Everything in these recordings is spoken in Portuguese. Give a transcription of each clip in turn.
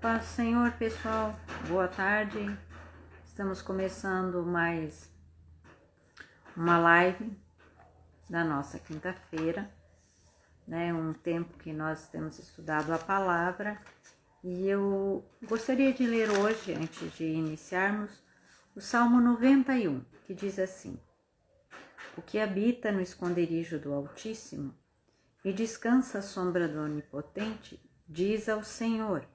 Paz do Senhor, pessoal. Boa tarde. Estamos começando mais uma live da nossa quinta-feira, né? Um tempo que nós temos estudado a palavra, e eu gostaria de ler hoje, antes de iniciarmos, o Salmo 91, que diz assim: O que habita no esconderijo do Altíssimo e descansa à sombra do Onipotente, diz ao Senhor: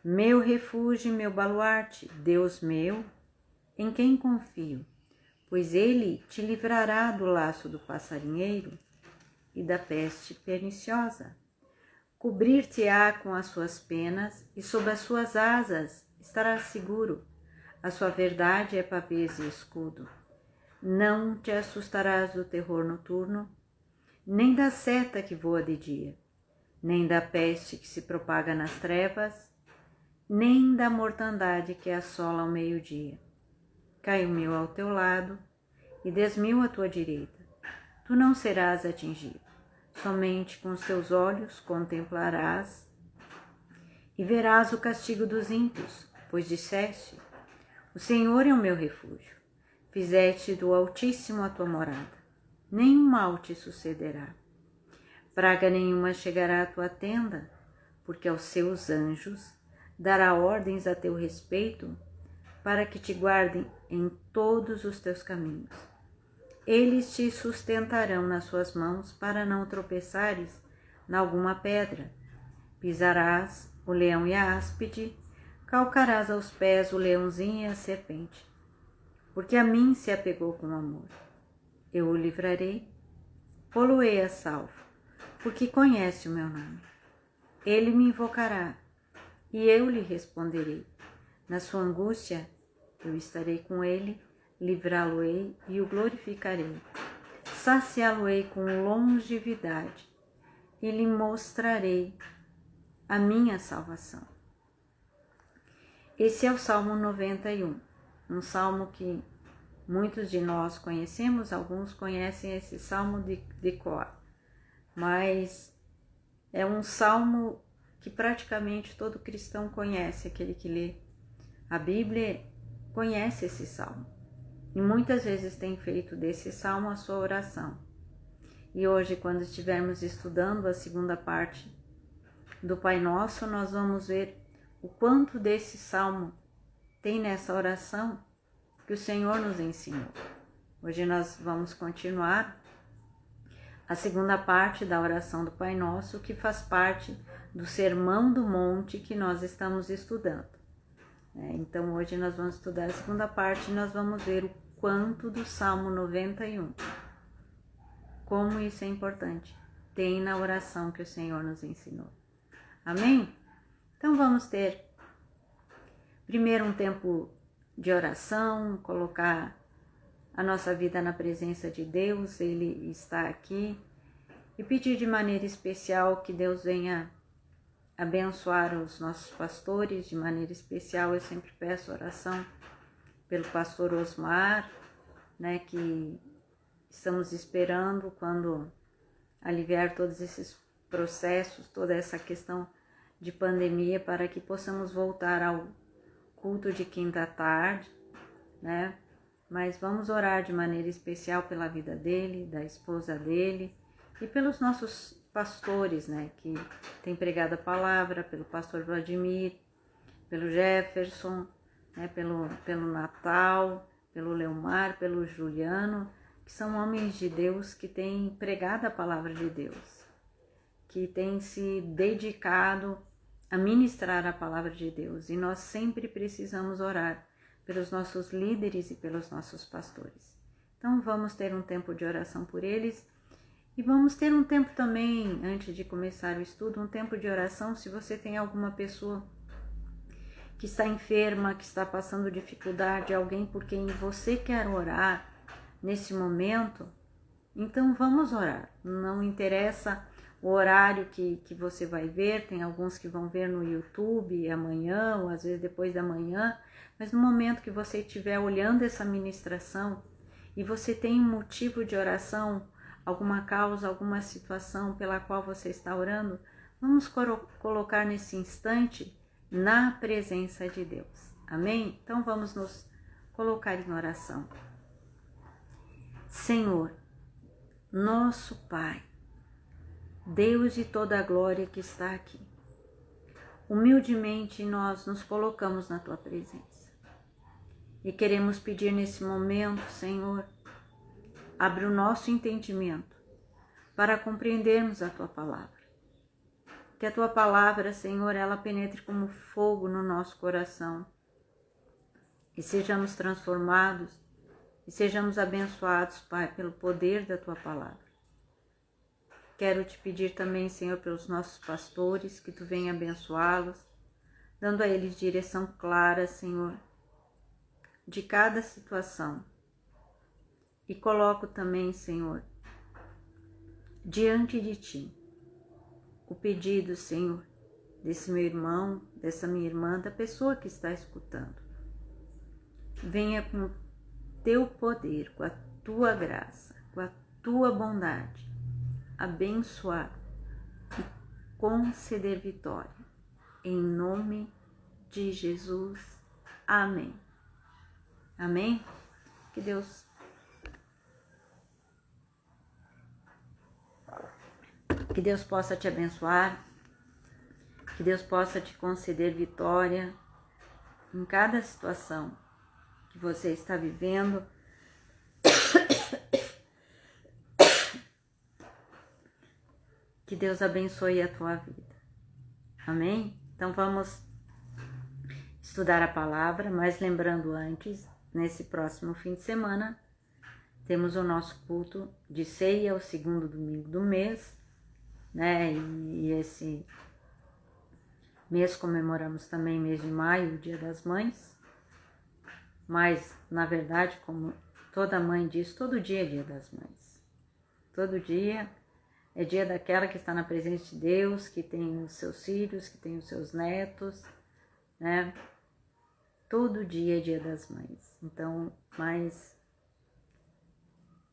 Meu refúgio e meu baluarte, Deus meu, em quem confio, pois ele te livrará do laço do passarinheiro e da peste perniciosa. Cobrir-te-á com as suas penas e sob as suas asas estarás seguro. A sua verdade é pavês e escudo. Não te assustarás do terror noturno, nem da seta que voa de dia, nem da peste que se propaga nas trevas, nem da mortandade que assola ao meio-dia. 10.000 ao teu lado e 10.000 à tua direita. Tu não serás atingido. Somente com os teus olhos contemplarás e verás o castigo dos ímpios, pois disseste: O Senhor é o meu refúgio. Fizeste do Altíssimo a tua morada. Nenhum mal te sucederá. Praga nenhuma chegará à tua tenda, porque aos seus anjos dará ordens a teu respeito, para que te guardem em todos os teus caminhos. Eles te sustentarão nas suas mãos, para não tropeçares em alguma pedra. Pisarás o leão e a áspide, calcarás aos pés o leãozinho e a serpente. Porque a mim se apegou com amor. Eu o livrarei, pô-lo-ei a salvo, porque conhece o meu nome. Ele me invocará, e eu lhe responderei. Na sua angústia, eu estarei com ele, livrá-lo-ei e o glorificarei. Saciá-lo-ei com longevidade e lhe mostrarei a minha salvação. Esse é o Salmo 91, um salmo que muitos de nós conhecemos, alguns conhecem esse salmo de cor, mas é um salmo que praticamente todo cristão conhece. Aquele que lê a Bíblia conhece esse salmo e muitas vezes tem feito desse salmo a sua oração. E hoje, quando estivermos estudando a segunda parte do Pai Nosso, nós vamos ver o quanto desse salmo tem nessa oração que o Senhor nos ensinou. Hoje nós vamos continuar a segunda parte da oração do Pai Nosso, que faz parte do Sermão do Monte que nós estamos estudando. Então hoje nós vamos estudar a segunda parte e nós vamos ver o quanto do Salmo 91, como isso é importante, tem na oração que o Senhor nos ensinou. Amém? Então vamos ter primeiro um tempo de oração, colocar a nossa vida na presença de Deus, Ele está aqui, e pedir de maneira especial que Deus venha abençoar os nossos pastores. De maneira especial, eu sempre peço oração pelo pastor Osmar, né, que estamos esperando quando aliviar todos esses processos, toda essa questão de pandemia, para que possamos voltar ao culto de quinta tarde, né? Mas vamos orar de maneira especial pela vida dele, da esposa dele e pelos nossos pastores, né, que tem pregado a palavra, pelo pastor Vladimir, pelo Jefferson, né, pelo Natal, pelo Leomar, pelo Juliano, que são homens de Deus que têm pregado a palavra de Deus, que têm se dedicado a ministrar a palavra de Deus, e nós sempre precisamos orar pelos nossos líderes e pelos nossos pastores. Então vamos ter um tempo de oração por eles, e vamos ter um tempo também, antes de começar o estudo, um tempo de oração. Se você tem alguma pessoa que está enferma, que está passando dificuldade, alguém por quem você quer orar nesse momento, então vamos orar. Não interessa o horário que você vai ver, tem alguns que vão ver no YouTube amanhã, ou às vezes depois da manhã, mas no momento que você estiver olhando essa ministração e você tem um motivo de oração, alguma causa, alguma situação pela qual você está orando, vamos colocar nesse instante na presença de Deus. Amém? Então vamos nos colocar em oração. Senhor, nosso Pai, Deus de toda a glória que está aqui, humildemente nós nos colocamos na Tua presença e queremos pedir nesse momento, Senhor, abre o nosso entendimento para compreendermos a Tua palavra. Que a Tua palavra, Senhor, ela penetre como fogo no nosso coração e sejamos transformados e sejamos abençoados, Pai, pelo poder da Tua palavra. Quero te pedir também, Senhor, pelos nossos pastores, que Tu venha abençoá-los, dando a eles direção clara, Senhor, de cada situação. E coloco também, Senhor, diante de Ti, o pedido, Senhor, desse meu irmão, dessa minha irmã, da pessoa que está escutando. Venha com o Teu poder, com a Tua graça, com a Tua bondade, abençoar e conceder vitória. Em nome de Jesus. Amém. Amém? Que Deus possa te abençoar, que Deus possa te conceder vitória em cada situação que você está vivendo. Que Deus abençoe a tua vida. Amém? Então vamos estudar a palavra, mas lembrando antes, nesse próximo fim de semana, temos o nosso culto de ceia, o segundo domingo do mês, né? E esse mês comemoramos também mês de maio, o Dia das Mães. Mas, na verdade, como toda mãe diz, todo dia é Dia das Mães. Todo dia é dia daquela que está na presença de Deus, que tem os seus filhos, que tem os seus netos, né? Todo dia é Dia das Mães. Então, mas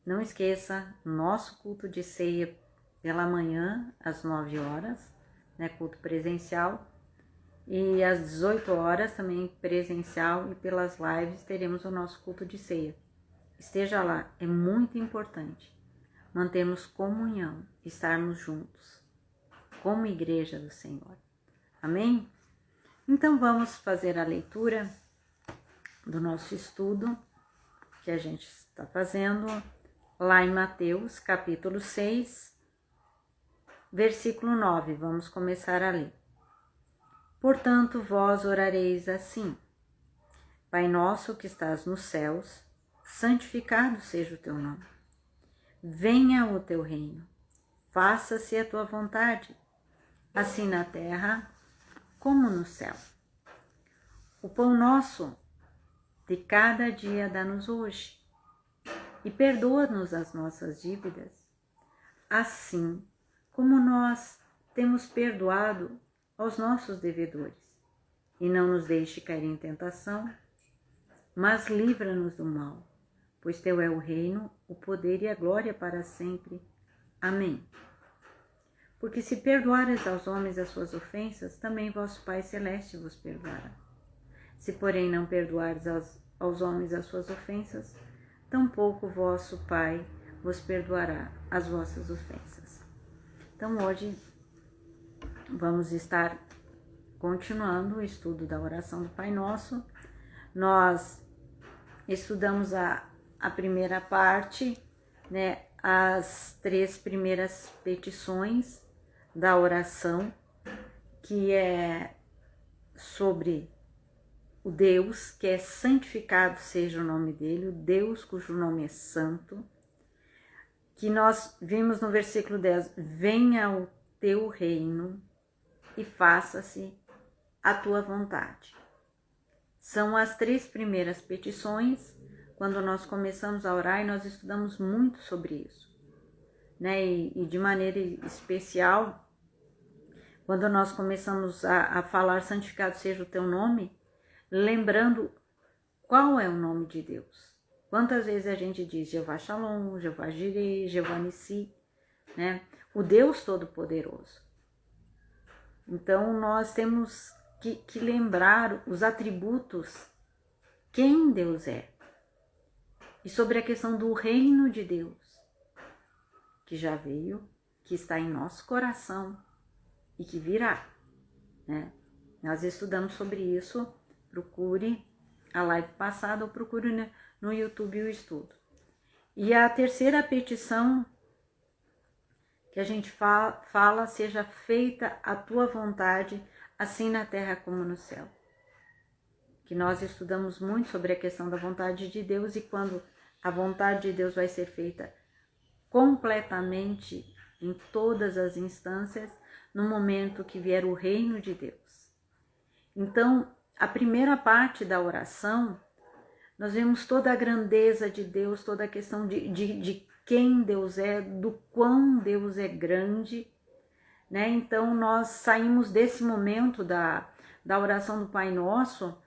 não esqueça, nosso culto de ceia pela manhã, às 9 horas, né? Culto presencial. E às 18 horas também presencial, e pelas lives teremos o nosso culto de ceia. Esteja lá, é muito importante mantermos comunhão, estarmos juntos, como igreja do Senhor. Amém? Então vamos fazer a leitura do nosso estudo que a gente está fazendo lá em Mateus, capítulo 6, versículo 9. Vamos começar a ler. Portanto, vós orareis assim: Pai nosso que estás nos céus, santificado seja o teu nome. Venha o teu reino, faça-se a tua vontade, assim na terra como no céu. O pão nosso de cada dia dá-nos hoje, e perdoa-nos as nossas dívidas, assim como nós temos perdoado aos nossos devedores. E não nos deixe cair em tentação, mas livra-nos do mal, pois teu é o reino, o poder e a glória para sempre. Amém. Porque se perdoares aos homens as suas ofensas, também vosso Pai Celeste vos perdoará. Se, porém, não perdoares aos homens as suas ofensas, tampouco vosso Pai vos perdoará as vossas ofensas. Então, hoje, vamos estar continuando o estudo da oração do Pai Nosso. Nós estudamos a primeira parte, né, as 3 primeiras petições da oração, que é sobre o Deus, que é santificado seja o nome dele, o Deus cujo nome é santo, que nós vimos no versículo 10, venha o teu reino e faça-se a tua vontade. São as 3 primeiras petições. Quando nós começamos a orar, e nós estudamos muito sobre isso, né? E de maneira especial, quando nós começamos a falar santificado seja o teu nome, lembrando qual é o nome de Deus. Quantas vezes a gente diz Jeová Shalom, Jeová Jireh, Jeová Nissi, né? O Deus Todo-Poderoso. Então, nós temos que lembrar os atributos, quem Deus é. E sobre a questão do reino de Deus, que já veio, que está em nosso coração e que virá, né? Nós estudamos sobre isso, procure a live passada ou procure no YouTube o estudo. E a terceira petição que a gente fala, seja feita a tua vontade, assim na terra como no céu. Que nós estudamos muito sobre a questão da vontade de Deus e quando a vontade de Deus vai ser feita completamente em todas as instâncias, no momento que vier o reino de Deus. Então, a primeira parte da oração, nós vemos toda a grandeza de Deus, toda a questão de quem Deus é, do quão Deus é grande, né? Então, nós saímos desse momento da oração do Pai Nosso,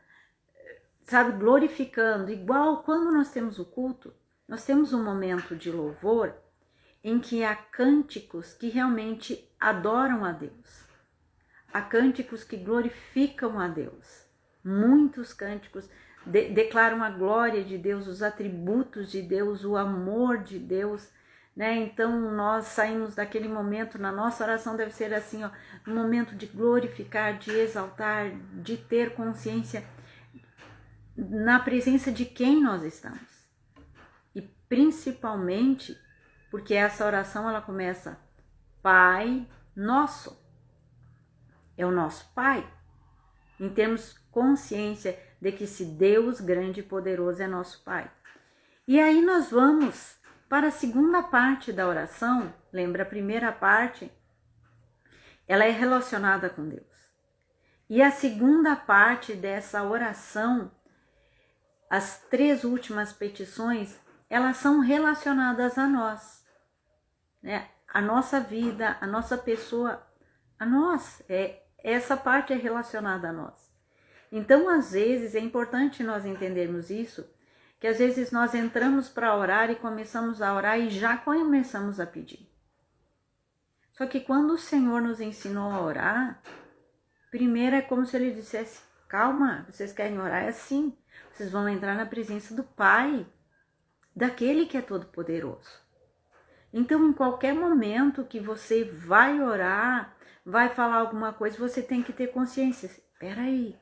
sabe, glorificando, igual quando nós temos o culto, nós temos um momento de louvor em que há cânticos que realmente adoram a Deus. Há cânticos que glorificam a Deus. Muitos cânticos declaram a glória de Deus, os atributos de Deus, o amor de Deus, né? Então nós saímos daquele momento, na nossa oração deve ser assim, ó, um momento de glorificar, de exaltar, de ter consciência na presença de quem nós estamos. E principalmente porque essa oração ela começa Pai Nosso. É o nosso Pai. Em termos consciência de que esse Deus grande e poderoso é nosso Pai. E aí nós vamos para a segunda parte da oração. Lembra, a primeira parte, ela é relacionada com Deus. E a segunda parte dessa oração, as três últimas petições, elas são relacionadas a nós, né? A nossa vida, a nossa pessoa, a nós. Essa parte é relacionada a nós. Então, às vezes, é importante nós entendermos isso, que às vezes nós entramos para orar e começamos a orar e já começamos a pedir. Só que quando o Senhor nos ensinou a orar, primeiro é como se Ele dissesse, calma, vocês querem orar? É assim, vocês vão entrar na presença do Pai, daquele que é todo poderoso. Então, em qualquer momento que você vai orar, vai falar alguma coisa, você tem que ter consciência. Espera aí,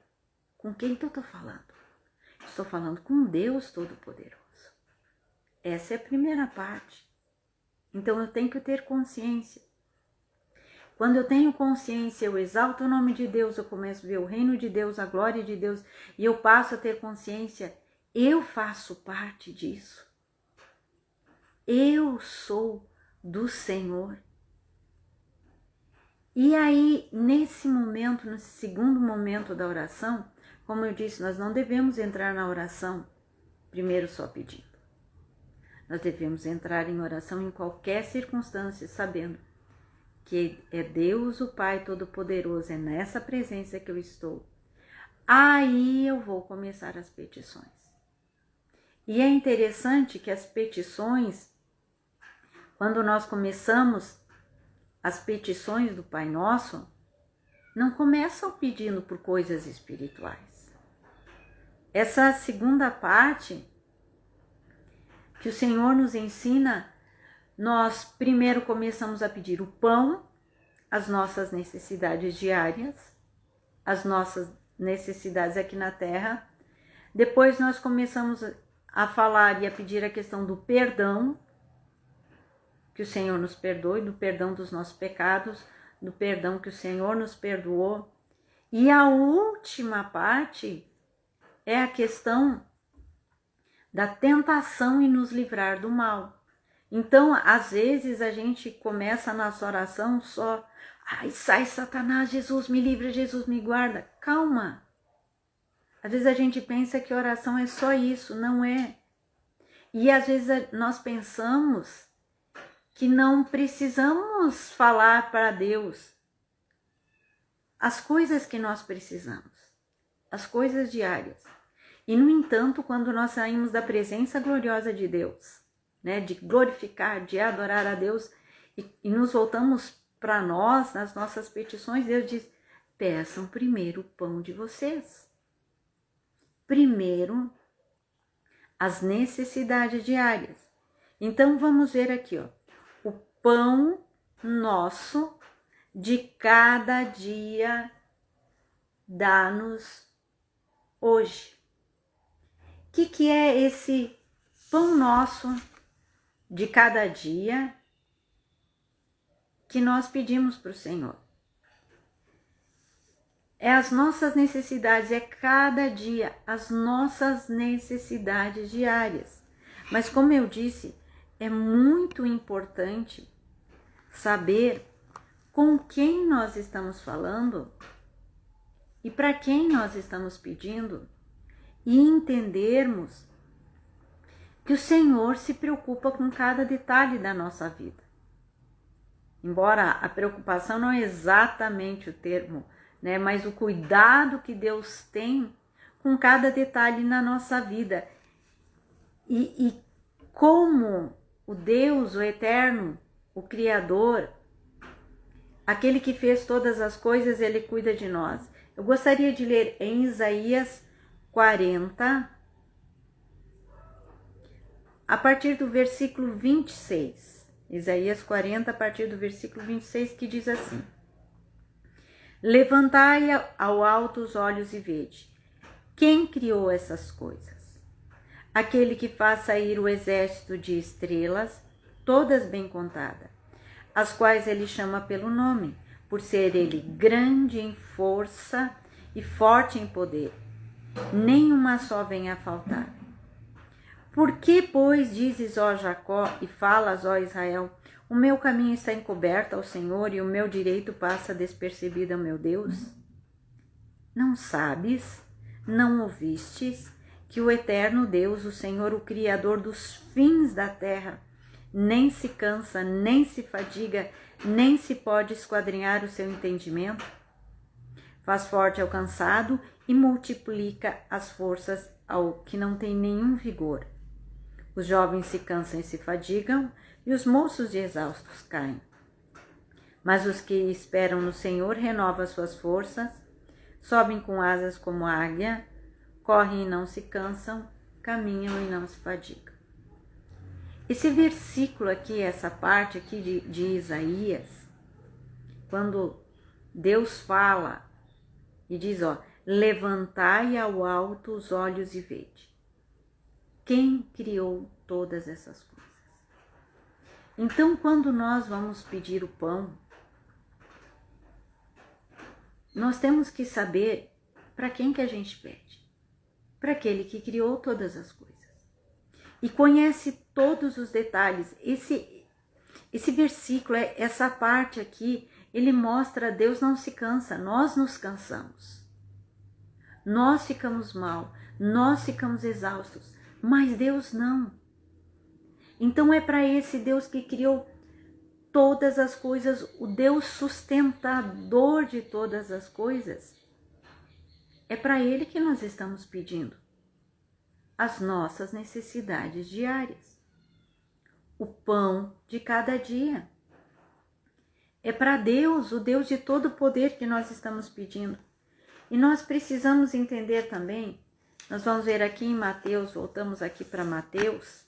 com quem que eu estou falando? Estou falando com Deus Todo-Poderoso. Essa é a primeira parte. Então, eu tenho que ter consciência. Quando eu tenho consciência, eu exalto o nome de Deus, eu começo a ver o reino de Deus, a glória de Deus, e eu passo a ter consciência, eu faço parte disso. Eu sou do Senhor. E aí, nesse momento, nesse segundo momento da oração, como eu disse, nós não devemos entrar na oração primeiro só pedindo. Nós devemos entrar em oração em qualquer circunstância, sabendo que é Deus, o Pai Todo-Poderoso, é nessa presença que eu estou. Aí eu vou começar as petições. E é interessante que as petições, quando nós começamos as petições do Pai Nosso, não começam pedindo por coisas espirituais. Essa segunda parte que o Senhor nos ensina, nós primeiro começamos a pedir o pão, as nossas necessidades diárias, as nossas necessidades aqui na terra. Depois nós começamos a falar e a pedir a questão do perdão, que o Senhor nos perdoe, do perdão dos nossos pecados, do perdão que o Senhor nos perdoou. E a última parte é a questão da tentação e nos livrar do mal. Então, às vezes a gente começa a nossa oração só, ai, sai Satanás, Jesus me livra, Jesus me guarda. Calma. Às vezes a gente pensa que oração é só isso, não é. E às vezes nós pensamos que não precisamos falar para Deus as coisas que nós precisamos, as coisas diárias. E, no entanto, quando nós saímos da presença gloriosa de Deus, né, de glorificar, de adorar a Deus, e nos voltamos para nós, nas nossas petições, Deus diz, peçam primeiro o pão de vocês. Primeiro, as necessidades diárias. Então, vamos ver aqui, ó, o pão nosso de cada dia dá-nos hoje. O que é esse pão nosso de cada dia que nós pedimos para o Senhor? É as nossas necessidades, é cada dia as nossas necessidades diárias. Mas como eu disse, é muito importante saber com quem nós estamos falando e para quem nós estamos pedindo e entendermos que o Senhor se preocupa com cada detalhe da nossa vida. Embora a preocupação não é exatamente o termo, né, mas o cuidado que Deus tem com cada detalhe na nossa vida. E como o Deus, o Eterno, o Criador, aquele que fez todas as coisas, Ele cuida de nós. Eu gostaria de ler em Isaías 40, a partir do versículo 26. Isaías 40, a partir do versículo 26, que diz assim: Levantai ao alto os olhos e vede. Quem criou essas coisas? Aquele que faz sair o exército de estrelas, todas bem contadas, as quais ele chama pelo nome, por ser ele grande em força e forte em poder. Nenhuma só vem a faltar. Por que, pois, dizes, ó Jacó, e falas, ó Israel, o meu caminho está encoberto ao Senhor e o meu direito passa despercebido ao meu Deus? Não sabes, não ouvistes, que o eterno Deus, o Senhor, o Criador dos fins da terra, nem se cansa, nem se fadiga, nem se pode esquadrinhar o seu entendimento? Faz forte ao cansado e multiplica as forças ao que não tem nenhum vigor. Os jovens se cansam e se fadigam, e os moços de exaustos caem. Mas os que esperam no Senhor renovam suas forças, sobem com asas como águia, correm e não se cansam, caminham e não se fadigam. Esse versículo aqui, essa parte aqui de Isaías, quando Deus fala e diz, ó, levantai ao alto os olhos e vede. Quem criou todas essas coisas? Então, quando nós vamos pedir o pão, nós temos que saber para quem que a gente pede. Para aquele que criou todas as coisas. E conhece todos os detalhes. Esse versículo, essa parte aqui, ele mostra Deus não se cansa, nós nos cansamos. Nós ficamos mal, nós ficamos exaustos, mas Deus não. Então é para esse Deus que criou todas as coisas, o Deus sustentador de todas as coisas. É para Ele que nós estamos pedindo as nossas necessidades diárias. O pão de cada dia. É para Deus, o Deus de todo poder, que nós estamos pedindo. E nós precisamos entender também, nós vamos ver aqui em Mateus, voltamos aqui para Mateus,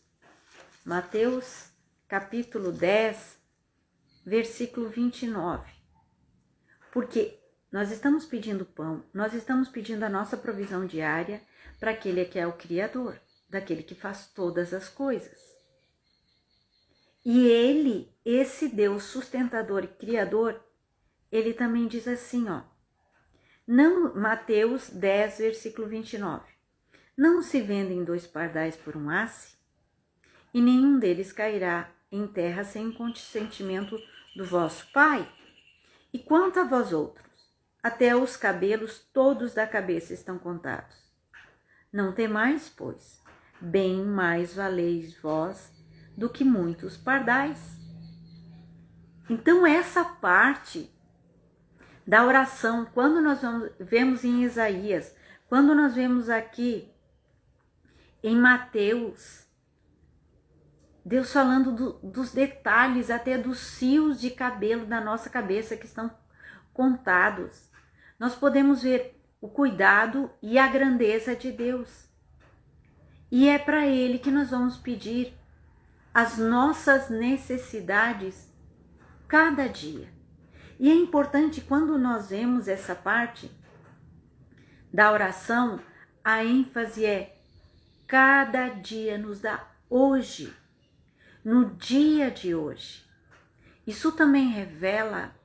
Mateus capítulo 10, versículo 29. Porque nós estamos pedindo pão, nós estamos pedindo a nossa provisão diária para aquele que é o Criador, daquele que faz todas as coisas. E Ele, esse Deus sustentador e Criador, Ele também diz assim, ó, não, Mateus 10, versículo 29. Não se vendem 2 pardais por um asse, e nenhum deles cairá em terra sem consentimento do vosso Pai. E quanto a vós outros, até os cabelos todos da cabeça estão contados. Não temais, pois, bem mais valeis vós do que muitos pardais. Então essa parte da oração, quando nós vemos em Isaías, quando nós vemos aqui em Mateus, Deus falando dos detalhes, até dos fios de cabelo da nossa cabeça que estão contados. nós podemos ver o cuidado e a grandeza de Deus. E é para Ele que nós vamos pedir as nossas necessidades cada dia. E é importante, quando nós vemos essa parte da oração, a ênfase é: cada dia nos dá hoje, no dia de hoje. Isso também revela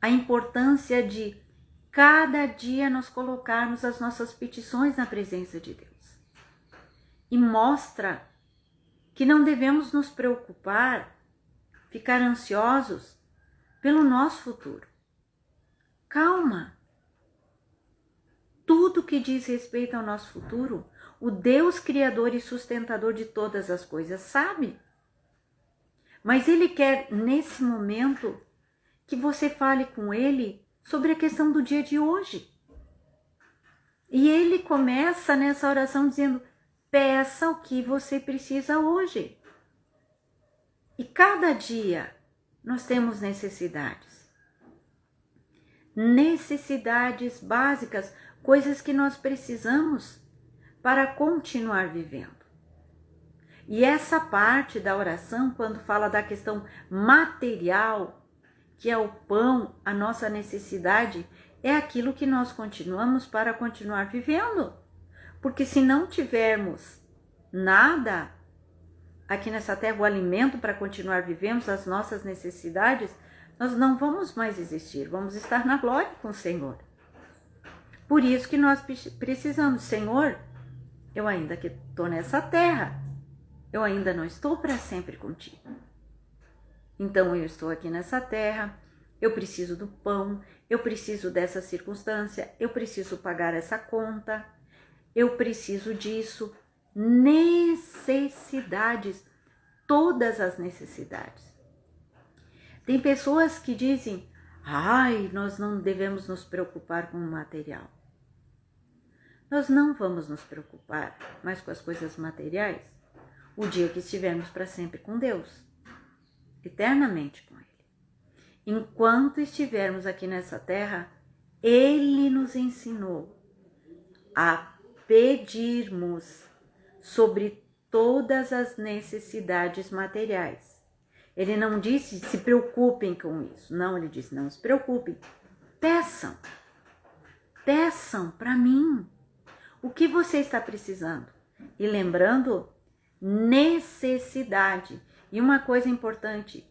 a importância de cada dia nós colocarmos as nossas petições na presença de Deus. E mostra que não devemos nos preocupar, ficar ansiosos pelo nosso futuro. Calma! Tudo que diz respeito ao nosso futuro, o Deus criador e sustentador de todas as coisas sabe. Mas Ele quer, nesse momento, que você fale com Ele sobre a questão do dia de hoje. E Ele começa nessa oração dizendo: peça o que você precisa hoje. E cada dia nós temos necessidades. Necessidades básicas, coisas que nós precisamos para continuar vivendo. E essa parte da oração, quando fala da questão material, que é o pão, a nossa necessidade, é aquilo que nós continuamos para continuar vivendo. Porque se não tivermos nada aqui nessa terra, o alimento para continuar vivendo, as nossas necessidades, nós não vamos mais existir, vamos estar na glória com o Senhor. Por isso que nós precisamos: Senhor, eu ainda que estou nessa terra, eu ainda não estou para sempre contigo. Então eu estou aqui nessa terra, eu preciso do pão, eu preciso dessa circunstância, eu preciso pagar essa conta, eu preciso disso. Necessidades, todas as necessidades. Tem pessoas que dizem: ai, nós não devemos nos preocupar com o material. Nós não vamos nos preocupar mais com as coisas materiais o dia que estivermos para sempre com Deus, eternamente com Ele. Enquanto estivermos aqui nessa terra, Ele nos ensinou a pedirmos sobre todas as necessidades materiais. Ele não disse: se preocupem com isso. Não, ele disse: não se preocupem. Peçam. Peçam para mim o que você está precisando. E lembrando, necessidade. E uma coisa importante: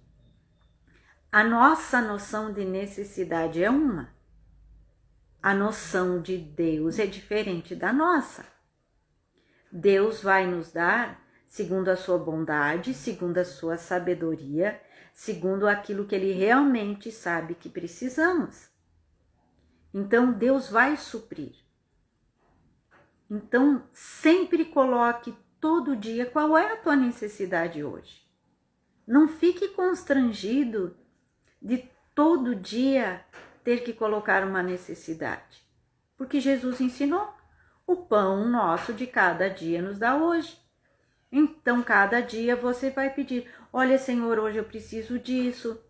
a nossa noção de necessidade é uma. A noção de Deus é diferente da nossa. Deus vai nos dar segundo a sua bondade, segundo a sua sabedoria, segundo aquilo que Ele realmente sabe que precisamos. Então, Deus vai suprir. Então, sempre coloque todo dia qual é a tua necessidade hoje. Não fique constrangido de todo dia ter que colocar uma necessidade, porque Jesus ensinou: o pão nosso de cada dia nos dá hoje. Então, cada dia você vai pedir: olha, Senhor, hoje eu preciso disso.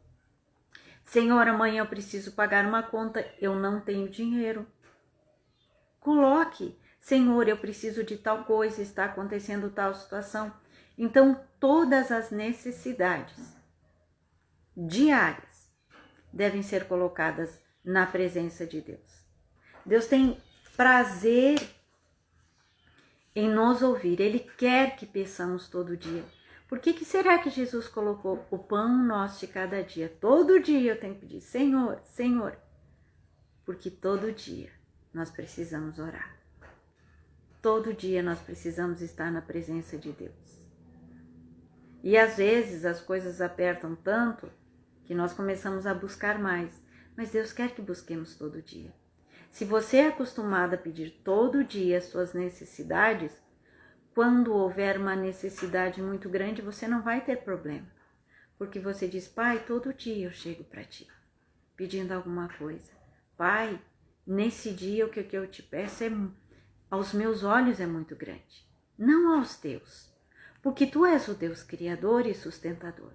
Senhor, amanhã eu preciso pagar uma conta, eu não tenho dinheiro. Coloque: Senhor, eu preciso de tal coisa, está acontecendo tal situação. Então, todas as necessidades diárias devem ser colocadas na presença de Deus. Deus tem prazer em nos ouvir. Ele quer que peçamos todo dia. Por que será que Jesus colocou o pão nosso de cada dia? Todo dia eu tenho que pedir: Senhor, Senhor. Porque todo dia nós precisamos orar. Todo dia nós precisamos estar na presença de Deus. E às vezes as coisas apertam tanto que nós começamos a buscar mais. Mas Deus quer que busquemos todo dia. Se você é acostumado a pedir todo dia as suas necessidades, quando houver uma necessidade muito grande, você não vai ter problema. Porque você diz: Pai, todo dia eu chego para ti, pedindo alguma coisa. Pai, nesse dia o que eu te peço aos meus olhos é muito grande, não aos teus. Porque tu és o Deus criador e sustentador.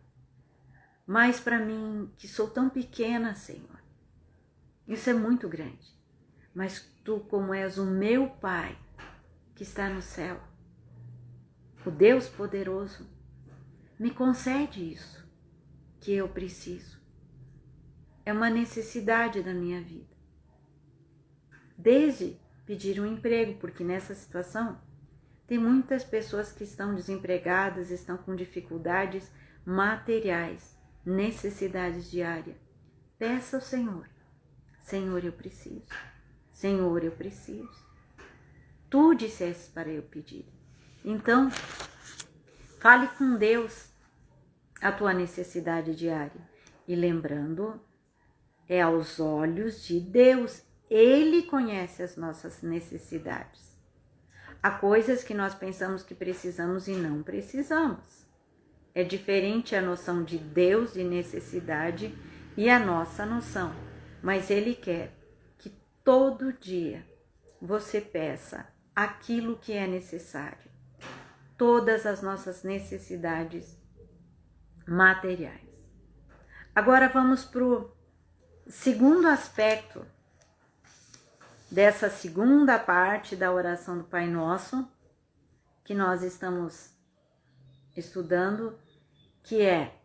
Mas para mim, que sou tão pequena, Senhor, Isso é muito grande. Mas tu, como és o meu Pai, que está no céu, o Deus poderoso, me concede isso que eu preciso. É uma necessidade da minha vida. Desde pedir um emprego, porque nessa situação tem muitas pessoas que estão desempregadas, estão com dificuldades materiais, necessidades diárias. Peça ao Senhor: Senhor, eu preciso. Senhor, eu preciso. Tu disseste para eu pedir. Então, fale com Deus a tua necessidade diária. E lembrando, é aos olhos de Deus. Ele conhece as nossas necessidades. Há coisas que nós pensamos que precisamos e não precisamos. É diferente a noção de Deus de necessidade e a nossa noção. Mas Ele quer que todo dia você peça aquilo que é necessário. Todas as nossas necessidades materiais. Agora vamos para o segundo aspecto dessa segunda parte da oração do Pai Nosso, que nós estamos estudando, que é: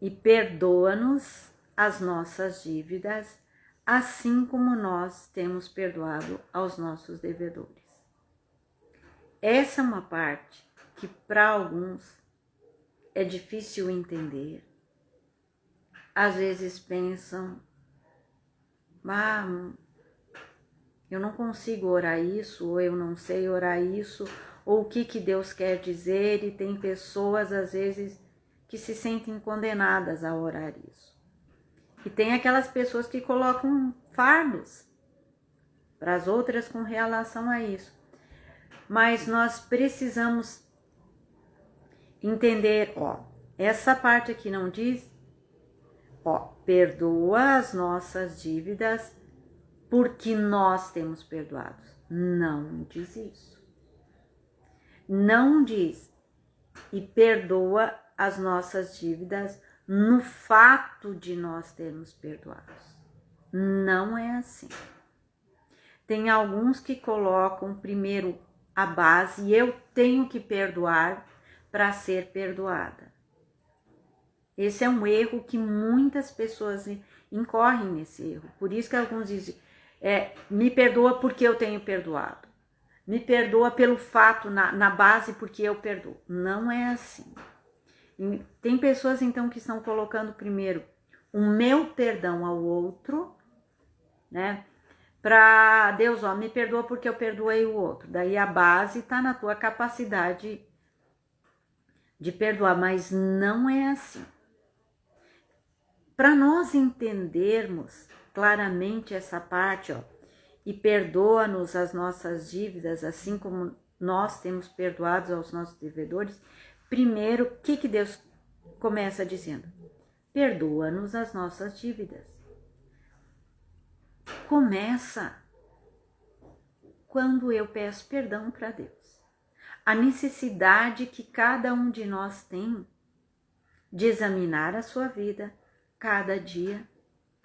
e perdoa-nos as nossas dívidas, assim como nós temos perdoado aos nossos devedores. Essa é uma parte que para alguns é difícil entender. Às vezes pensam: eu não consigo orar isso, ou eu não sei orar isso, ou o que Deus quer dizer, e tem pessoas às vezes que se sentem condenadas a orar isso. E tem aquelas pessoas que colocam fardos para as outras com relação a isso. Mas nós precisamos entender, essa parte aqui não diz, perdoa as nossas dívidas porque nós temos perdoado. Não diz isso. Não diz, e perdoa as nossas dívidas no fato de nós termos perdoados. Não é assim. Tem alguns que colocam primeiro a base: eu tenho que perdoar para ser perdoada. Esse é um erro que muitas pessoas incorrem nesse erro. Por isso que alguns dizem: me perdoa porque eu tenho perdoado. Me perdoa pelo fato, na base, porque eu perdoo. Não é assim. Tem pessoas então que estão colocando primeiro o meu perdão ao outro, né? Para Deus, me perdoa porque eu perdoei o outro. Daí a base está na tua capacidade de perdoar, mas não é assim. Para nós entendermos claramente essa parte, e perdoa-nos as nossas dívidas, assim como nós temos perdoado aos nossos devedores. Primeiro, o que Deus começa dizendo? Perdoa-nos as nossas dívidas. Começa quando eu peço perdão para Deus. A necessidade que cada um de nós tem de examinar a sua vida cada dia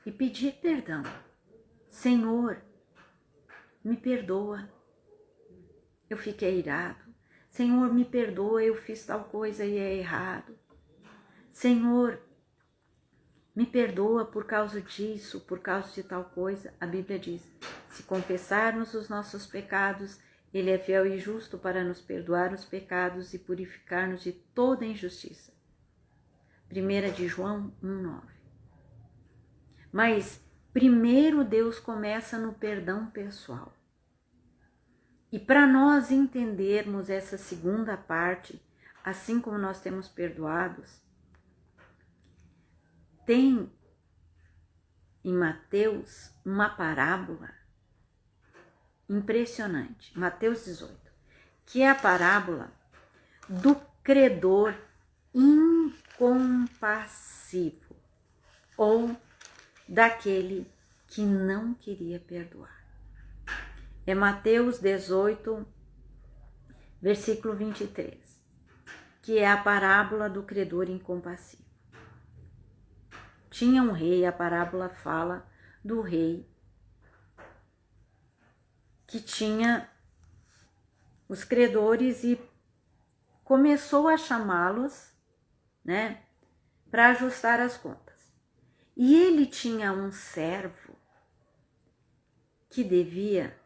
e pedir perdão. Senhor, me perdoa, eu fiquei irado. Senhor, me perdoa, eu fiz tal coisa e é errado. Senhor, me perdoa por causa disso, por causa de tal coisa. A Bíblia diz: se confessarmos os nossos pecados, Ele é fiel e justo para nos perdoar os pecados e purificar-nos de toda injustiça. 1 de João 1,9. Mas primeiro Deus começa no perdão pessoal. E para nós entendermos essa segunda parte, assim como nós temos perdoados, tem em Mateus uma parábola impressionante, Mateus 18, que é a parábola do credor incompassivo, ou daquele que não queria perdoar. É Mateus 18, versículo 23, que é a parábola do credor incompassivo. Tinha um rei, a parábola fala do rei, que tinha os credores, e começou a chamá-los, né, para ajustar as contas. E ele tinha um servo que devia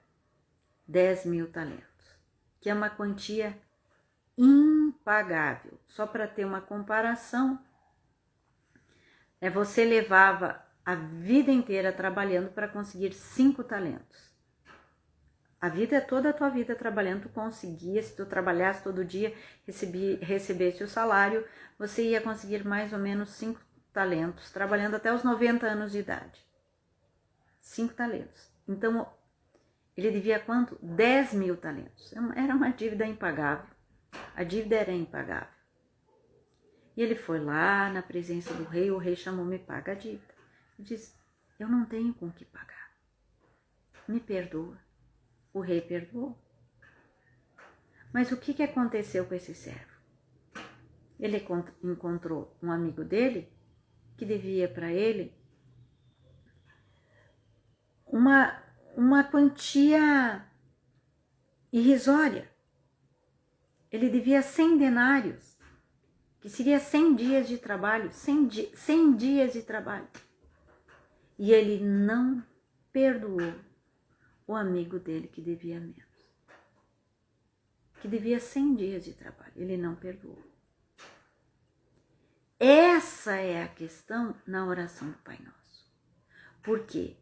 10.000 talentos, que é uma quantia impagável. Só para ter uma comparação, você levava a vida inteira trabalhando para conseguir 5 talentos. A vida, toda a tua vida trabalhando, tu conseguia, se tu trabalhasse todo dia, recebesse o salário, você ia conseguir mais ou menos 5 talentos, trabalhando até os 90 anos de idade. 5 talentos. Então, ele devia quanto? 10.000 talentos. Era uma dívida impagável. A dívida era impagável. E ele foi lá na presença do rei, o rei chamou: me paga a dívida. Ele disse: eu não tenho com que pagar. Me perdoa. O rei perdoou. Mas o que aconteceu com esse servo? Ele encontrou um amigo dele que devia para ele uma quantia irrisória. Ele devia 100 denários, que seria 100 dias de trabalho, 100 dias de trabalho. E ele não perdoou o amigo dele que devia menos, que devia 100 dias de trabalho. Ele não perdoou. Essa é a questão na oração do Pai Nosso. Por quê?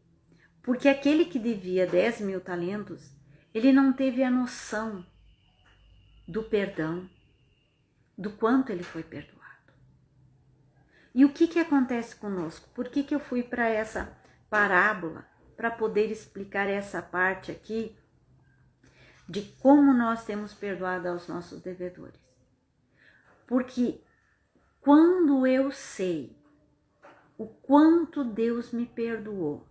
Porque aquele que devia 10.000 talentos, ele não teve a noção do perdão, do quanto ele foi perdoado. E o que acontece conosco? Por que eu fui para essa parábola? Para poder explicar essa parte aqui de como nós temos perdoado aos nossos devedores. Porque quando eu sei o quanto Deus me perdoou,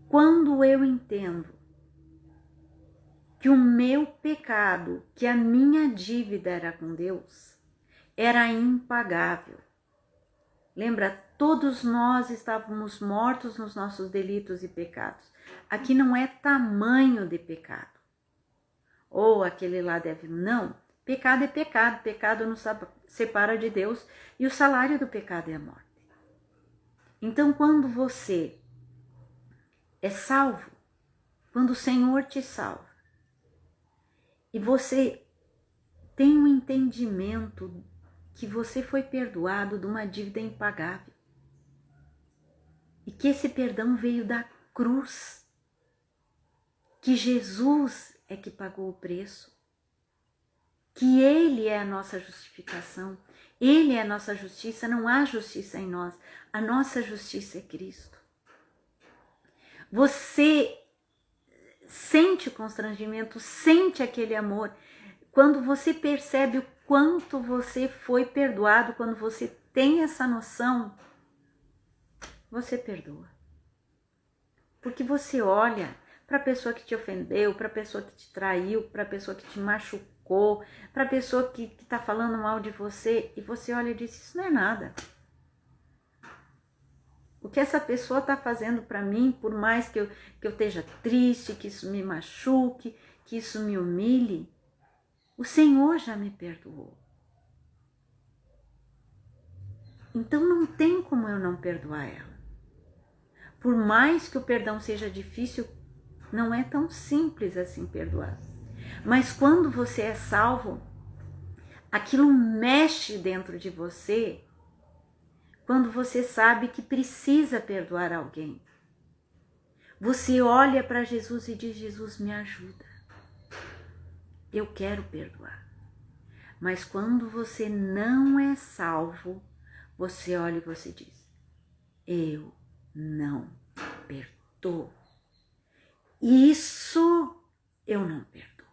quando eu entendo que o meu pecado, que a minha dívida era com Deus, era impagável. Lembra, todos nós estávamos mortos nos nossos delitos e pecados. Aqui não é tamanho de pecado. Ou aquele lá deve... Não, pecado é pecado. Pecado nos separa de Deus e o salário do pecado é a morte. Então, quando você é salvo, quando o Senhor te salva, e você tem um entendimento que você foi perdoado de uma dívida impagável, e que esse perdão veio da cruz, que Jesus é que pagou o preço, que Ele é a nossa justificação, Ele é a nossa justiça, não há justiça em nós, a nossa justiça é Cristo. Você sente o constrangimento, sente aquele amor, quando você percebe o quanto você foi perdoado, quando você tem essa noção, você perdoa. Porque você olha para a pessoa que te ofendeu, para a pessoa que te traiu, para a pessoa que te machucou, para a pessoa que está falando mal de você, e você olha e diz: isso não é nada. O que essa pessoa está fazendo para mim, por mais que eu esteja triste, que isso me machuque, que isso me humilhe, o Senhor já me perdoou. Então não tem como eu não perdoar ela. Por mais que o perdão seja difícil, não é tão simples assim perdoar. Mas quando você é salvo, aquilo mexe dentro de você, quando você sabe que precisa perdoar alguém. Você olha para Jesus e diz: Jesus, me ajuda. Eu quero perdoar. Mas quando você não é salvo, você olha e você diz: eu não perdoo. Isso eu não perdoo.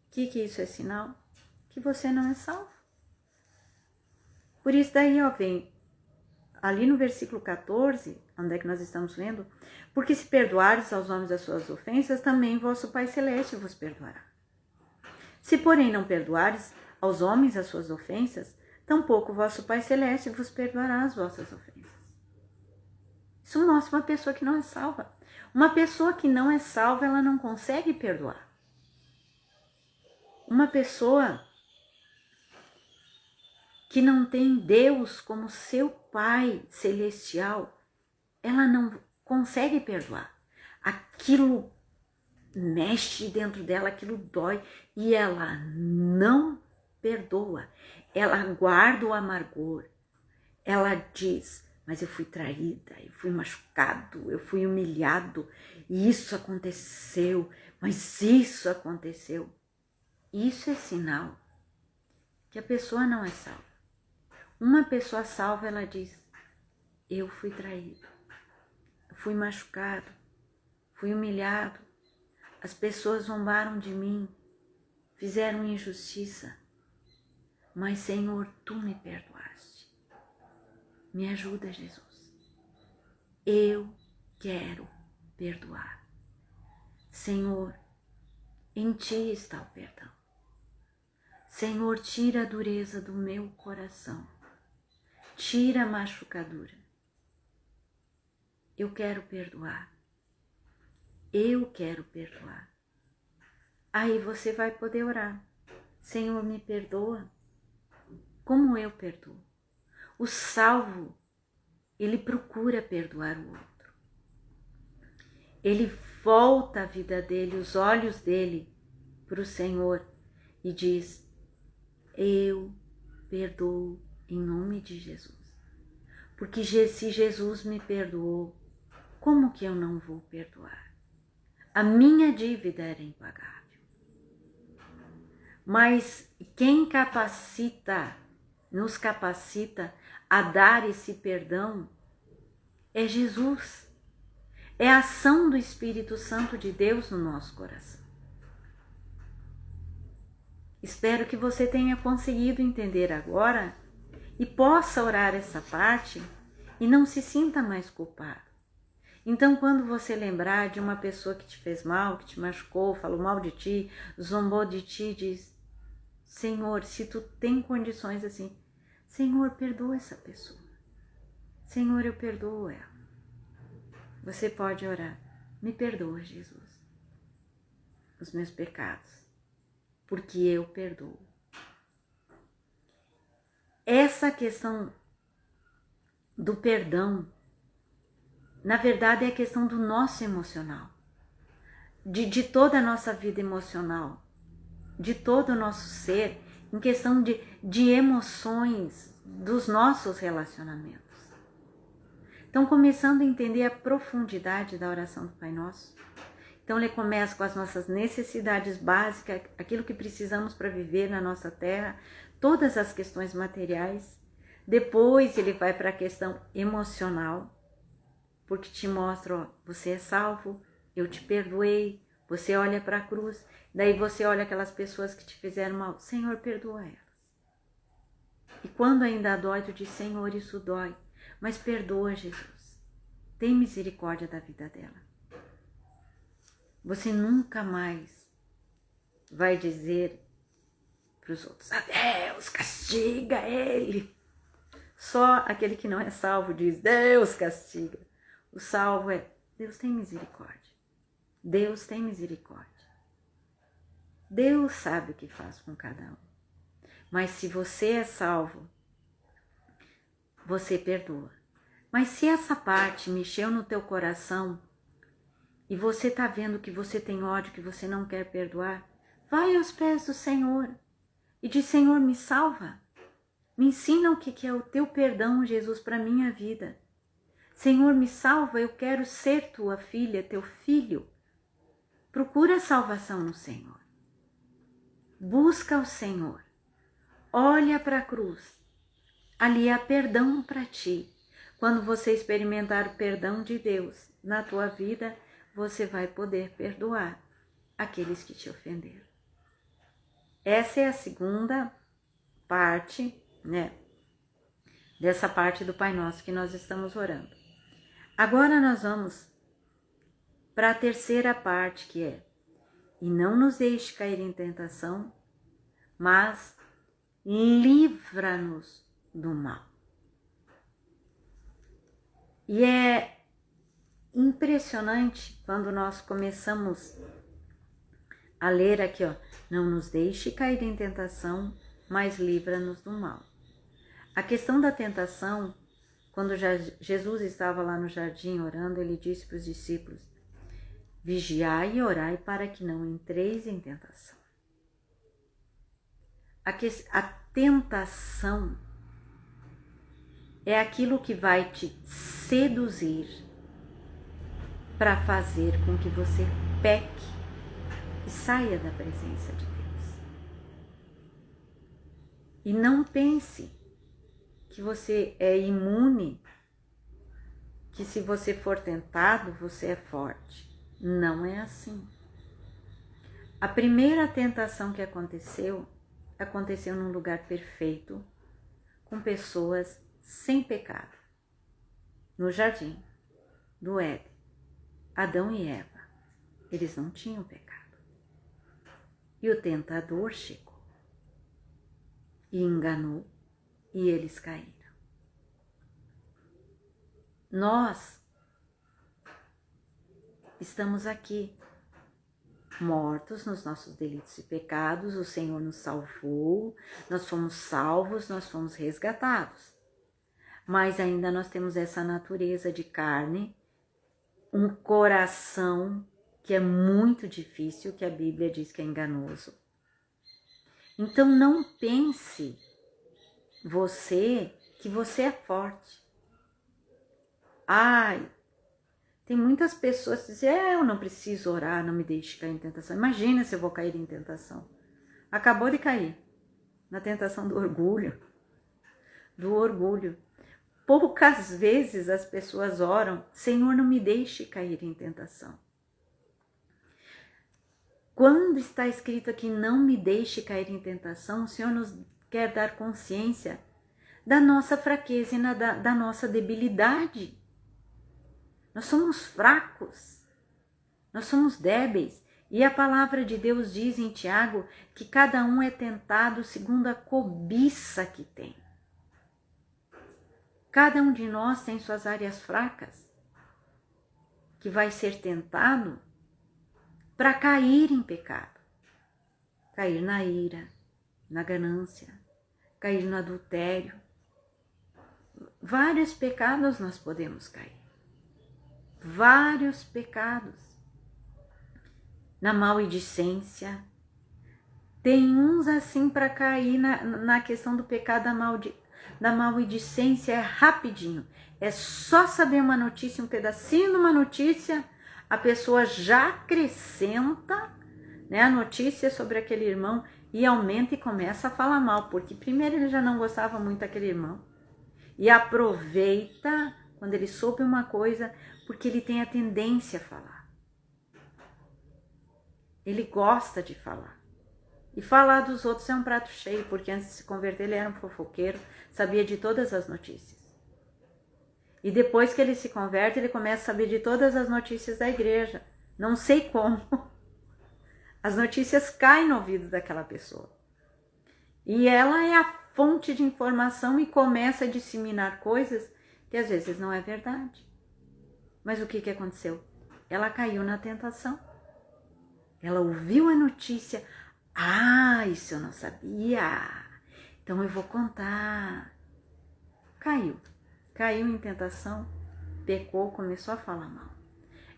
O que isso é sinal? Que você não é salvo. Por isso daí, vem ali no versículo 14, onde é que nós estamos lendo? Porque se perdoares aos homens as suas ofensas, também vosso Pai Celeste vos perdoará. Se, porém, não perdoares aos homens as suas ofensas, tampouco vosso Pai Celeste vos perdoará as vossas ofensas. Isso mostra uma pessoa que não é salva. Uma pessoa que não é salva, ela não consegue perdoar. Uma pessoa que não tem Deus como seu Pai celestial, ela não consegue perdoar. Aquilo mexe dentro dela, aquilo dói e ela não perdoa. Ela guarda o amargor. Ela diz, mas eu fui traída, eu fui machucado, eu fui humilhado, e isso aconteceu, mas isso aconteceu. Isso é sinal que a pessoa não é salva. Uma pessoa salva, ela diz, eu fui traído, fui machucado, fui humilhado, as pessoas zombaram de mim, fizeram injustiça, mas Senhor, Tu me perdoaste. Me ajuda, Jesus. Eu quero perdoar. Senhor, em Ti está o perdão. Senhor, tira a dureza do meu coração. Tira a machucadura. Eu quero perdoar. Eu quero perdoar. Aí você vai poder orar. Senhor, me perdoa como eu perdoo. O salvo, ele procura perdoar o outro. Ele volta a vida dele, os olhos dele para o Senhor e diz, eu perdoo em nome de Jesus. Porque se Jesus me perdoou, como que eu não vou perdoar? A minha dívida era impagável. Mas quem nos capacita a dar esse perdão é Jesus. É a ação do Espírito Santo de Deus no nosso coração. Espero que você tenha conseguido entender agora e possa orar essa parte e não se sinta mais culpado. Então, quando você lembrar de uma pessoa que te fez mal, que te machucou, falou mal de ti, zombou de ti, diz, Senhor, se Tu tem condições assim, Senhor, perdoa essa pessoa. Senhor, eu perdoo ela. Você pode orar, me perdoa, Jesus, os meus pecados, porque eu perdoo. Essa questão do perdão, na verdade, é a questão do nosso emocional, de toda a nossa vida emocional, de todo o nosso ser, em questão de emoções dos nossos relacionamentos. Então, começando a entender a profundidade da oração do Pai Nosso. Então, ele começa com as nossas necessidades básicas, aquilo que precisamos para viver na nossa terra, todas as questões materiais. Depois, ele vai para a questão emocional, porque te mostra, ó, você é salvo, eu te perdoei, você olha para a cruz, daí você olha aquelas pessoas que te fizeram mal, Senhor, perdoa elas. E quando ainda dói, tu diz, Senhor, isso dói, mas perdoa, Jesus. Tem misericórdia da vida dela. Você nunca mais vai dizer para os outros, Deus, castiga ele. Só aquele que não é salvo diz, Deus castiga. O salvo é, Deus tem misericórdia. Deus tem misericórdia. Deus sabe o que faz com cada um. Mas se você é salvo, você perdoa. Mas se essa parte mexeu no teu coração e você está vendo que você tem ódio, que você não quer perdoar, vai aos pés do Senhor e diz, Senhor, me salva. Me ensina o que é o teu perdão, Jesus, para a minha vida. Senhor, me salva, eu quero ser tua filha, teu filho. Procura a salvação no Senhor. Busca o Senhor. Olha para a cruz. Ali há perdão para ti. Quando você experimentar o perdão de Deus na tua vida, você vai poder perdoar aqueles que te ofenderam. Essa é a segunda parte, né? Dessa parte do Pai Nosso que nós estamos orando. Agora nós vamos para a terceira parte, que é, e não nos deixe cair em tentação, mas livra-nos do mal. E é impressionante quando nós começamos a ler aqui, ó, não nos deixe cair em tentação, mas livra-nos do mal. A questão da tentação, quando Jesus estava lá no jardim orando, ele disse para os discípulos: vigiai e orai para que não entreis em tentação. A tentação é aquilo que vai te seduzir para fazer com que você peque e saia da presença de Deus. E não pense que você é imune, que se você for tentado, você é forte. Não é assim. A primeira tentação que aconteceu num lugar perfeito, com pessoas sem pecado, no jardim do Éden. Adão e Eva, eles não tinham pecado. E o tentador chegou e enganou, e eles caíram. Nós estamos aqui, mortos nos nossos delitos e pecados, o Senhor nos salvou, nós fomos salvos, nós fomos resgatados. Mas ainda nós temos essa natureza de carne, um coração que é muito difícil, que a Bíblia diz que é enganoso. Então não pense que você é forte. Ai, tem muitas pessoas que dizem, eu não preciso orar, não me deixe cair em tentação. Imagina se eu vou cair em tentação. Acabou de cair na tentação do orgulho. Poucas vezes as pessoas oram, Senhor, não me deixe cair em tentação. Quando está escrito aqui, não me deixe cair em tentação, o Senhor nos quer dar consciência da nossa fraqueza e da nossa debilidade. Nós somos fracos, nós somos débeis. E a palavra de Deus diz em Tiago que cada um é tentado segundo a cobiça que tem. Cada um de nós tem suas áreas fracas, que vai ser tentado para cair em pecado. Cair na ira, na ganância, cair no adultério. Vários pecados nós podemos cair. Vários pecados. Na maledicência. Tem uns assim para cair na questão do pecado da maledicência, é rapidinho. É só saber uma notícia, um pedacinho de uma notícia, a pessoa já acrescenta, né, a notícia sobre aquele irmão e aumenta e começa a falar mal, porque primeiro ele já não gostava muito daquele irmão e aproveita quando ele soube uma coisa, porque ele tem a tendência a falar. Ele gosta de falar. E falar dos outros é um prato cheio, porque antes de se converter ele era um fofoqueiro, sabia de todas as notícias. E depois que ele se converte, ele começa a saber de todas as notícias da igreja. Não sei como. As notícias caem no ouvido daquela pessoa. E ela é a fonte de informação e começa a disseminar coisas que às vezes não é verdade. Mas o que aconteceu? Ela caiu na tentação. Ela ouviu a notícia. Ah, isso eu não sabia. Então eu vou contar. Caiu em tentação, pecou, começou a falar mal.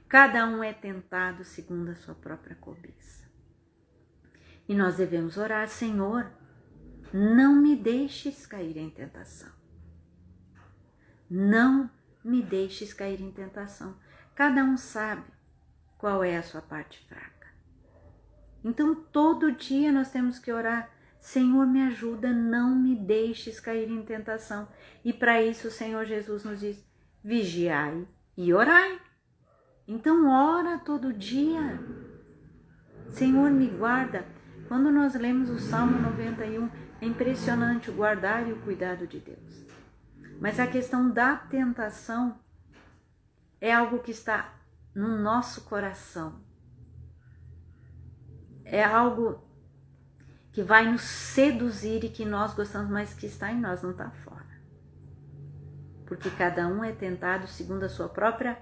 Cada um é tentado segundo a sua própria cobiça. E nós devemos orar, Senhor, não me deixes cair em tentação. Não me deixes cair em tentação. Cada um sabe qual é a sua parte fraca. Então, todo dia nós temos que orar, Senhor, me ajuda, não me deixes cair em tentação. E para isso o Senhor Jesus nos diz, vigiai e orai. Então, ora todo dia. Senhor, me guarda. Quando nós lemos o Salmo 91, é impressionante o guardar e o cuidado de Deus. Mas a questão da tentação é algo que está no nosso coração. É algo que vai nos seduzir e que nós gostamos, mas que está em nós, não está fora. Porque cada um é tentado segundo a sua própria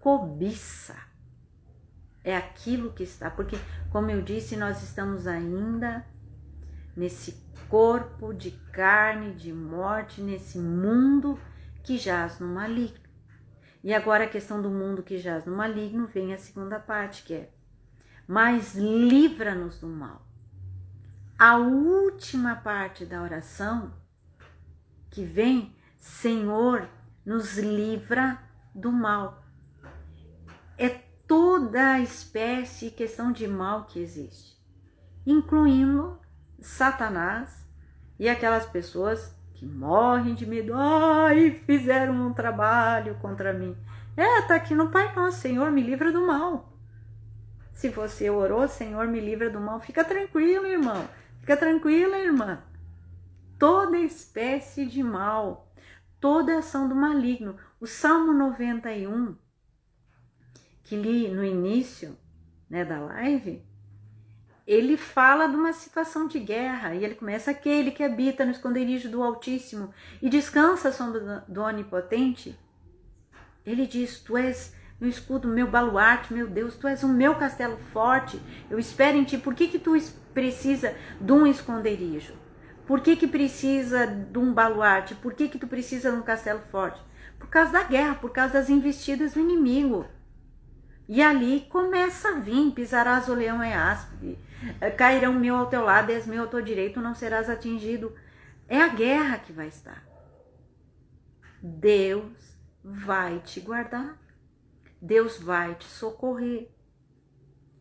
cobiça. É aquilo que está, porque, como eu disse, nós estamos ainda nesse corpo de carne, de morte, nesse mundo que jaz no maligno. E agora a questão do mundo que jaz no maligno vem a segunda parte, que é: mas livra-nos do mal. A última parte da oração que vem: Senhor, nos livra do mal. É toda a espécie e questão de mal que existe, incluindo Satanás e aquelas pessoas que morrem de medo. Ai, fizeram um trabalho contra mim. Tá aqui no Pai Nosso: Senhor, me livra do mal. Se você orou, Senhor, me livra do mal, fica tranquilo, irmão. Fica tranquila, irmã. Toda espécie de mal, toda ação do maligno. O Salmo 91, que li no início, da live, ele fala de uma situação de guerra, e ele começa: aquele que habita no esconderijo do Altíssimo e descansa à sombra do Onipotente. Ele diz: tu és meu escudo, meu baluarte, meu Deus, tu és o meu castelo forte, eu espero em ti. Por que tu precisa de um esconderijo? Por que precisa de um baluarte? Por que tu precisa de um castelo forte? Por causa da guerra, por causa das investidas do inimigo. E ali começa a vir: pisarás o leão e a áspide, cairão 1000 ao teu lado, 10.000 ao teu direito, não serás atingido. É a guerra que vai estar. Deus vai te guardar. Deus vai te socorrer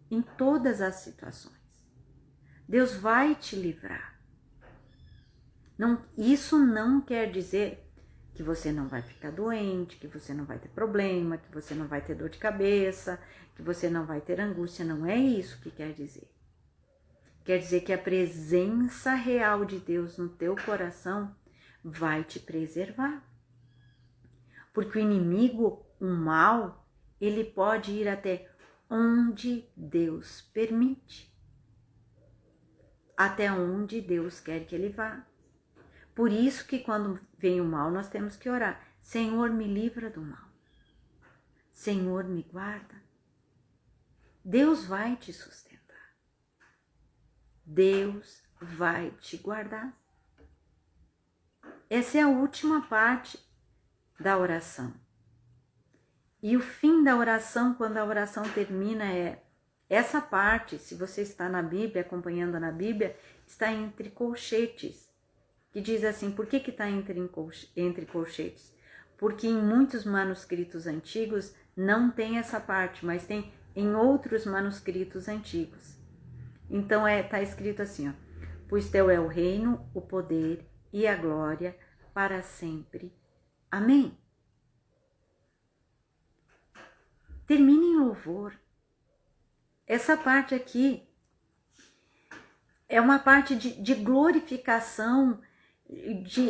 em todas as situações. Deus vai te livrar. Isso não quer dizer que você não vai ficar doente, que você não vai ter problema, que você não vai ter dor de cabeça, que você não vai ter angústia. Não é isso que quer dizer. Quer dizer que a presença real de Deus no teu coração vai te preservar. Porque o inimigo, o mal, ele pode ir até onde Deus permite. Até onde Deus quer que ele vá. Por isso que quando vem o mal, nós temos que orar: Senhor, me livra do mal. Senhor, me guarda. Deus vai te sustentar. Deus vai te guardar. Essa é a última parte da oração. E o fim da oração, quando a oração termina, é essa parte. Se você está na Bíblia, acompanhando na Bíblia, está entre colchetes. Que diz assim: por que está entre colchetes? Porque em muitos manuscritos antigos não tem essa parte, mas tem em outros manuscritos antigos. Então está escrito assim: ó: pois teu é o reino, o poder e a glória para sempre. Amém. Termine em louvor. Essa parte aqui é uma parte de glorificação.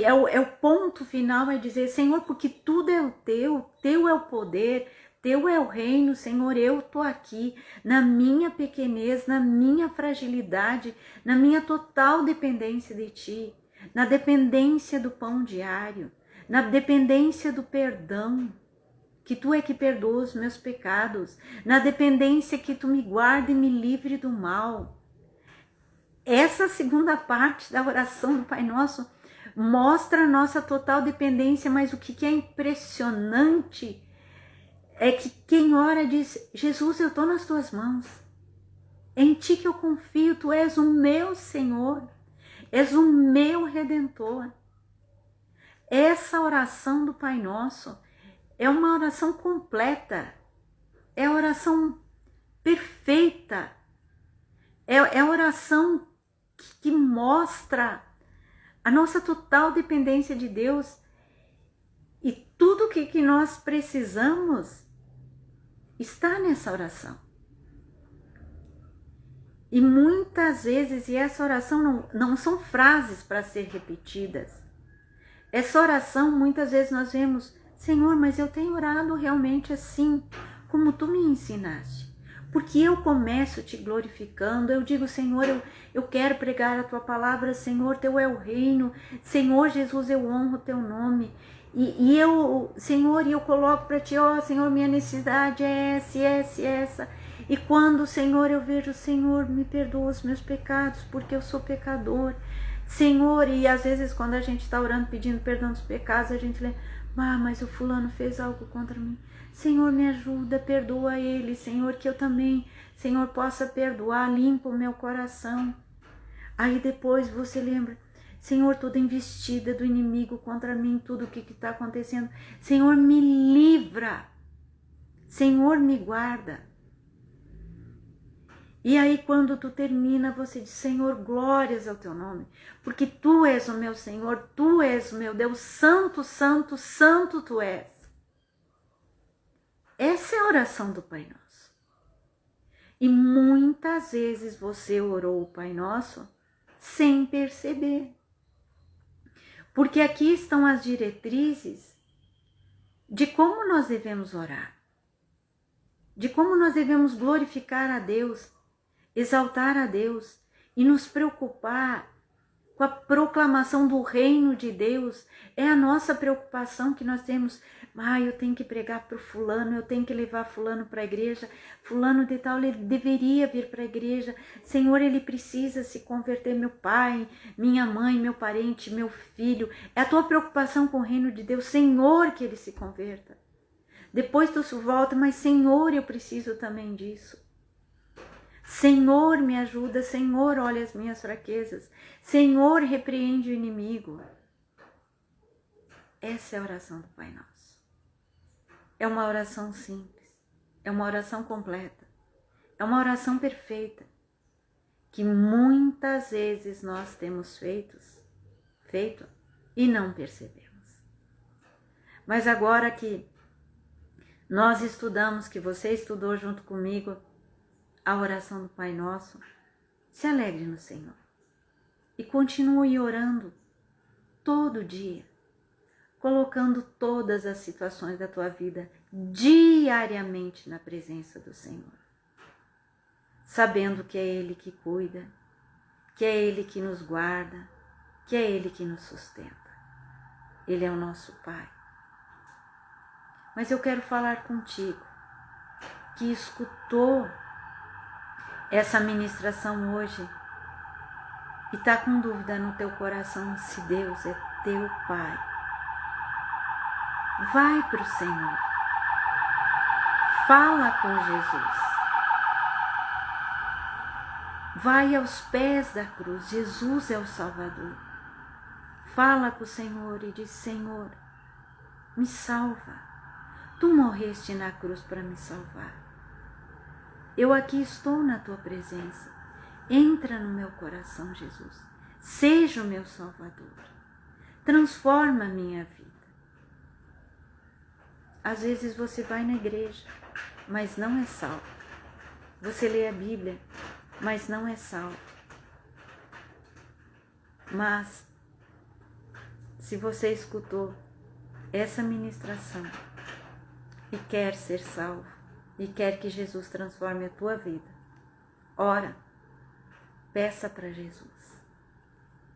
É o ponto final, é dizer: Senhor, porque tudo é o teu é o poder, teu é o reino, Senhor. Eu estou aqui na minha pequenez, na minha fragilidade, na minha total dependência de ti, na dependência do pão diário, na dependência do perdão, que tu é que perdoa os meus pecados, na dependência que tu me guarda e me livre do mal. Essa segunda parte da oração do Pai Nosso mostra a nossa total dependência, mas o que é impressionante é que quem ora diz: Jesus, eu estou nas tuas mãos, em ti que eu confio, tu és o meu Senhor, és o meu Redentor. Essa oração do Pai Nosso é uma oração completa, é a oração perfeita, é a oração que mostra a nossa total dependência de Deus, e tudo que nós precisamos está nessa oração. E muitas vezes, e essa oração não são frases para ser repetidas. Essa oração, muitas vezes nós vemos: Senhor, mas eu tenho orado realmente assim, como tu me ensinaste. Porque eu começo te glorificando, eu digo: Senhor, eu quero pregar a tua palavra, Senhor, teu é o reino, Senhor Jesus, eu honro o teu nome. E eu, Senhor, eu coloco para Ti, ó Senhor, minha necessidade é essa. E quando, Senhor, eu vejo, Senhor, me perdoa os meus pecados, porque eu sou pecador. Senhor, e às vezes quando a gente está orando, pedindo perdão dos pecados, a gente lembra, mas o fulano fez algo contra mim. Senhor, me ajuda, perdoa ele, Senhor, que eu também, Senhor, possa perdoar, limpa o meu coração. Aí depois você lembra, Senhor, toda investida do inimigo contra mim, tudo o que está acontecendo, Senhor, me livra, Senhor, me guarda. E aí quando tu termina, você diz, Senhor, glórias ao teu nome, porque tu és o meu Senhor, tu és o meu Deus, santo, santo, santo tu és. Essa é a oração do Pai Nosso. E muitas vezes você orou o Pai Nosso sem perceber. Porque aqui estão as diretrizes de como nós devemos orar, de como nós devemos glorificar a Deus, exaltar a Deus e nos preocupar com a proclamação do reino de Deus. É a nossa preocupação que nós temos. Eu tenho que pregar para o fulano, eu tenho que levar fulano para a igreja, fulano de tal, ele deveria vir para a igreja, Senhor, ele precisa se converter, meu pai, minha mãe, meu parente, meu filho. É a tua preocupação com o reino de Deus, Senhor, que ele se converta. Depois tu volta, mas Senhor, eu preciso também disso. Senhor, me ajuda, Senhor, olha as minhas fraquezas, Senhor, repreende o inimigo. Essa é a oração do Pai Nosso. É uma oração simples, é uma oração completa, é uma oração perfeita, que muitas vezes nós temos feito e não percebemos. Mas agora que nós estudamos, que você estudou junto comigo, a oração do Pai Nosso, se alegre no Senhor e continue orando todo dia, colocando todas as situações da tua vida diariamente na presença do Senhor, sabendo que é Ele que cuida, que é Ele que nos guarda, que é Ele que nos sustenta. Ele é o nosso Pai. Mas eu quero falar contigo, que escutou essa ministração hoje e está com dúvida no teu coração se Deus é teu Pai. Vai para o Senhor, fala com Jesus, vai aos pés da cruz, Jesus é o Salvador. Fala com o Senhor e diz, Senhor, me salva, tu morreste na cruz para me salvar. Eu aqui estou na tua presença, entra no meu coração, Jesus, seja o meu Salvador, transforma a minha vida. Às vezes você vai na igreja, mas não é salvo. Você lê a Bíblia, mas não é salvo. Mas, se você escutou essa ministração e quer ser salvo, e quer que Jesus transforme a tua vida, ora, peça para Jesus.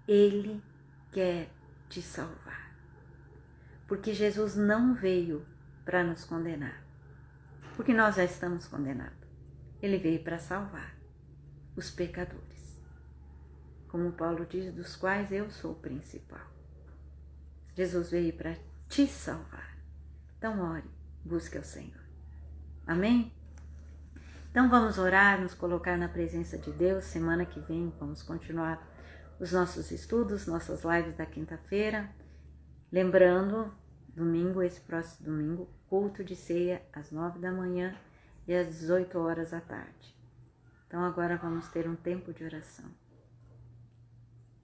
Ele quer te salvar. Porque Jesus não veio para nos condenar, porque nós já estamos condenados. Ele veio para salvar os pecadores, como Paulo diz, dos quais eu sou o principal. Jesus veio para te salvar. Então ore, busque ao Senhor. Amém? Então vamos orar, nos colocar na presença de Deus. Semana que vem vamos continuar os nossos estudos, nossas lives da quinta-feira. Lembrando, domingo, esse próximo domingo, culto de ceia às 9 da manhã e às 18 horas da tarde. Então agora vamos ter um tempo de oração.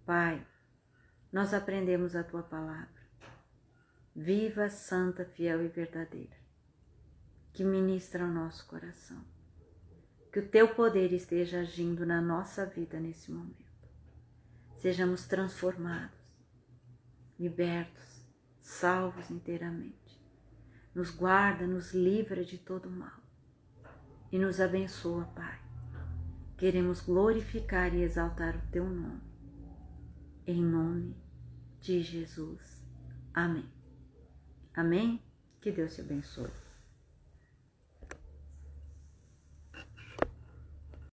Pai, nós aprendemos a Tua palavra, viva, santa, fiel e verdadeira, que ministra ao nosso coração. Que o Teu poder esteja agindo na nossa vida nesse momento. Sejamos transformados, libertos, salvos inteiramente. Nos guarda, nos livra de todo mal e nos abençoa, Pai. Queremos glorificar e exaltar o Teu nome. Em nome de Jesus. Amém. Amém? Que Deus te abençoe.